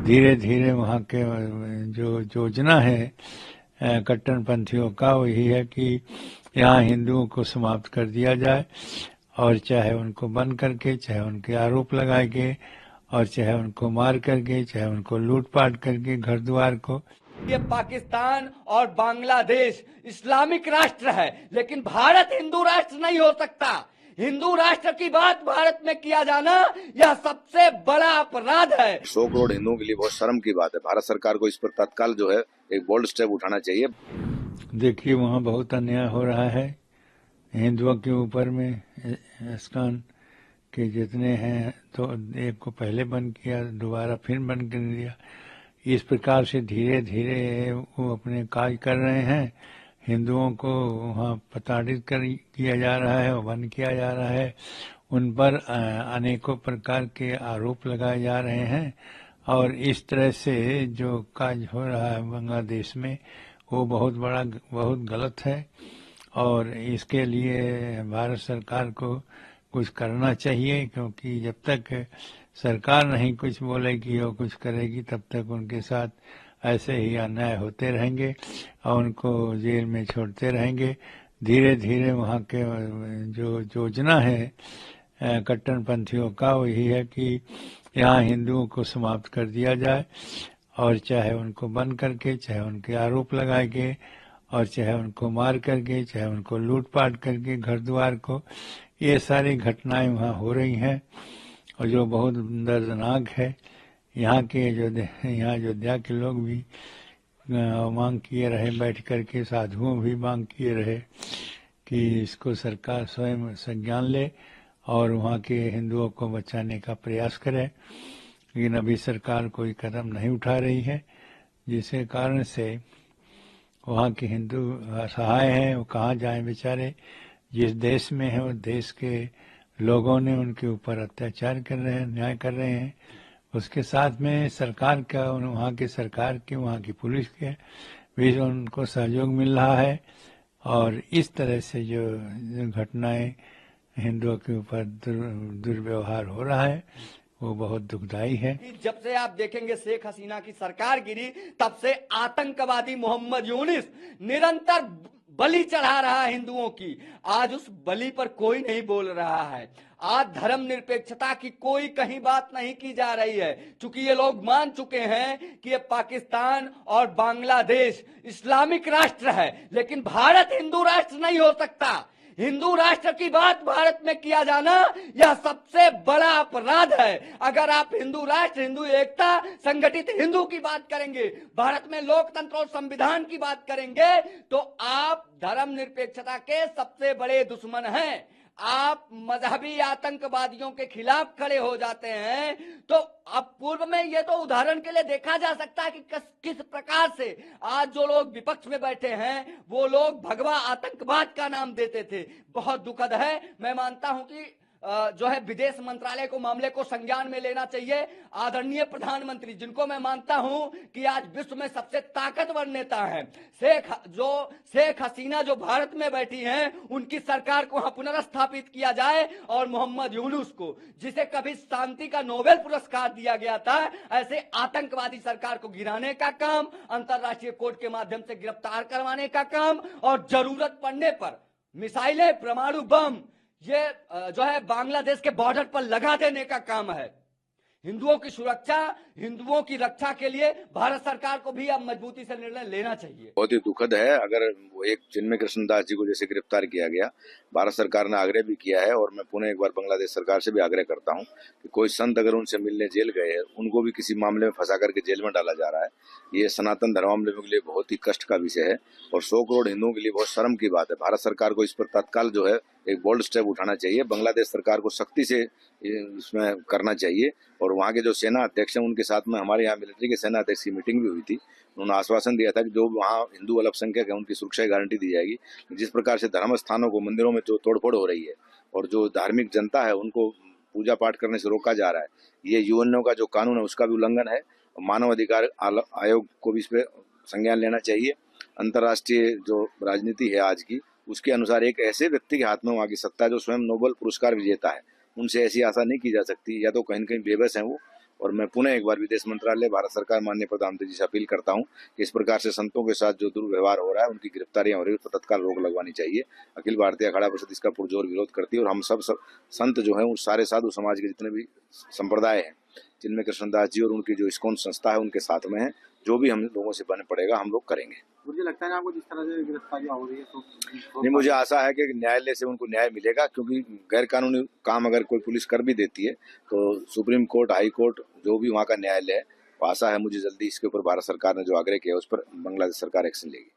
धीरे धीरे वहाँ के जो योजना है कट्टरपंथियों का, वही है कि यहाँ हिंदुओं को समाप्त कर दिया जाए, और चाहे उनको बंद करके, चाहे उनके आरोप लगाए के, और चाहे उनको मार करके, चाहे उनको लूटपाट करके घर द्वार को। ये पाकिस्तान और बांग्लादेश इस्लामिक राष्ट्र है, लेकिन भारत हिंदू राष्ट्र नहीं हो सकता। हिंदू राष्ट्र की बात भारत में किया जाना यह सबसे बड़ा अपराध है। 100 करोड़ हिंदुओं के लिए बहुत शर्म की बात है। भारत सरकार को इस पर तत्काल जो है एक बोल्ड स्टेप उठाना चाहिए। देखिए वहाँ बहुत अन्याय हो रहा है हिंदुओं के ऊपर में। इस्कॉन के जितने हैं तो एक को पहले बंद किया, दोबारा फिर बंद कर दिया। इस प्रकार से धीरे धीरे वो अपने कार्य कर रहे हैं। हिंदुओं को वहाँ प्रताड़ित किया जा रहा है और बंद किया जा रहा है। उन पर अनेकों प्रकार के आरोप लगाए जा रहे हैं, और इस तरह से जो कार्य हो रहा है बांग्लादेश में वो बहुत गलत है। और इसके लिए भारत सरकार को कुछ करना चाहिए, क्योंकि जब तक सरकार नहीं कुछ बोलेगी और कुछ करेगी तब तक उनके साथ ऐसे ही अन्याय होते रहेंगे और उनको जेल में छोड़ते रहेंगे। धीरे धीरे वहाँ के जो योजना है कट्टरपंथियों का, वही है कि यहाँ हिंदुओं को समाप्त कर दिया जाए, और चाहे उनको बंद करके, चाहे उनके आरोप लगाए के, और चाहे उनको मार करके, चाहे उनको लूटपाट करके घर द्वार को। ये सारी घटनाएं वहाँ हो रही हैं और जो बहुत दर्दनाक है। यहाँ अयोध्या के लोग भी मांग किए रहे, बैठ करके साधुओं भी मांग किए रहे कि इसको सरकार स्वयं संज्ञान ले और वहाँ के हिंदुओं को बचाने का प्रयास करे, लेकिन अभी सरकार कोई कदम नहीं उठा रही है, जिसके कारण से वहाँ के हिंदू असहाय हैं। वो कहाँ जाएं बेचारे। जिस देश में है उस देश के लोगों ने उनके ऊपर अत्याचार कर रहे हैं, अन्याय कर रहे हैं। उसके साथ में सरकार का, वहाँ की सरकार के, वहाँ की पुलिस के भी उनको सहयोग मिल रहा है, और इस तरह से जो घटनाएं हिंदुओं के ऊपर दुर्व्यवहार हो रहा है वो बहुत दुखदाई है। जब से आप देखेंगे शेख हसीना की सरकार गिरी, तब से आतंकवादी मोहम्मद यूनिस निरंतर बलि चढ़ा रहा है हिंदुओं की। आज उस बलि पर कोई नहीं बोल रहा है। आज धर्म निरपेक्षता की कोई कहीं बात नहीं की जा रही है, क्योंकि ये लोग मान चुके हैं कि ये पाकिस्तान और बांग्लादेश इस्लामिक राष्ट्र है, लेकिन भारत हिंदू राष्ट्र नहीं हो सकता। हिंदू राष्ट्र की बात भारत में किया जाना यह सबसे बड़ा अपराध है। अगर आप हिंदू राष्ट्र, हिंदू एकता, संगठित हिंदू की बात करेंगे, भारत में लोकतंत्र और संविधान की बात करेंगे, तो आप धर्म निरपेक्षता के सबसे बड़े दुश्मन हैं। आप मजहबी आतंकवादियों के खिलाफ खड़े हो जाते हैं। तो अब पूर्व में ये तो उदाहरण के लिए देखा जा सकता है कि किस प्रकार से आज जो लोग विपक्ष में बैठे हैं वो लोग भगवा आतंकवाद का नाम देते थे। बहुत दुखद है। मैं मानता हूं कि जो है विदेश मंत्रालय को मामले को संज्ञान में लेना चाहिए। आदरणीय प्रधानमंत्री, जिनको मैं मानता हूं कि आज विश्व में सबसे ताकतवर नेता हैं, शेख हसीना जो भारत में बैठी हैं, उनकी सरकार को वहां पुनर्स्थापित किया जाए, और मोहम्मद यूनुस को, जिसे कभी शांति का नोबेल पुरस्कार दिया गया था, ऐसे आतंकवादी सरकार को गिराने का काम, अंतर्राष्ट्रीय कोर्ट के माध्यम से गिरफ्तार करवाने का काम, और जरूरत पड़ने पर मिसाइलें, परमाणु बम ये जो है बांग्लादेश के बॉर्डर पर लगा देने का काम है। हिंदुओं की सुरक्षा, हिंदुओं की रक्षा के लिए भारत सरकार को भी अब मजबूती से निर्णय लेना चाहिए। बहुत ही दुखद है। अगर वो एक चिन्मय कृष्णदास जी को जैसे गिरफ्तार किया गया, भारत सरकार ने आग्रह भी किया है, और मैं पुनः एक बार बांग्लादेश सरकार से भी आग्रह करता हूं कि कोई संत अगर उनसे मिलने जेल गए हैं, उनको भी किसी मामले में फंसा करके जेल में डाला जा रहा है। ये सनातन धर्मावलंबियों के लिए बहुत ही कष्ट का विषय है, और 100 करोड़ हिंदुओं के लिए बहुत शर्म की बात है। भारत सरकार को इस पर तत्काल जो है एक बोल्ड स्टेप उठाना चाहिए। बांग्लादेश सरकार को सख्ती से इसमें करना चाहिए, और वहाँ के जो सेना अध्यक्ष हैं उनके साथ में हमारे यहाँ मिलिट्री के सेना अध्यक्ष की मीटिंग भी हुई थी। उन्होंने आश्वासन दिया था कि जो वहाँ हिंदू अल्पसंख्यक है उनकी सुरक्षा की गारंटी दी जाएगी। जिस प्रकार से धर्म स्थानों को, मंदिरों में जो तोड़फोड़ हो रही है और जो धार्मिक जनता है उनको पूजा पाठ करने से रोका जा रहा है, ये यूएनओ का जो कानून है उसका भी उल्लंघन है। मानव अधिकार आयोग को भी इस पर संज्ञान लेना चाहिए। अंतर्राष्ट्रीय जो राजनीति है आज की, उसके अनुसार एक ऐसे व्यक्ति के हाथ में वहाँ की सत्ता है जो स्वयं नोबेल पुरस्कार विजेता है, उनसे ऐसी आशा नहीं की जा सकती। या तो कहीं न कहीं बेबस हैं वो, और मैं पुनः एक बार विदेश मंत्रालय, भारत सरकार, माननीय प्रधानमंत्री जी से अपील करता हूं कि इस प्रकार से संतों के साथ जो दुर्व्यवहार हो रहा है, उनकी गिरफ्तारियां हो रही है, उस पर तत्काल रोक लगवानी चाहिए। अखिल भारतीय अखाड़ा परिषद इसका पुरजोर विरोध करती है और हम सब संत जो है, उन सारे साधु समाज के जितने भी संप्रदाय हैं, जिनमें कृष्णदास जी और उनकी जो इस्कॉन संस्था है, उनके साथ में है। जो भी हम लोगों से बने पड़ेगा हम लोग करेंगे। मुझे लगता है आपको जिस तरह से गिरफ्तारियां हो रही है तो नहीं, मुझे आशा है कि न्यायालय से उनको न्याय मिलेगा, क्योंकि गैर कानूनी काम अगर कोई पुलिस कर भी देती है तो सुप्रीम कोर्ट, हाई कोर्ट, जो भी वहाँ का न्यायालय है, आशा है मुझे जल्दी इसके ऊपर भारत सरकार ने जो आग्रह किया उस पर बांग्लादेश सरकार एक्शन लेगी।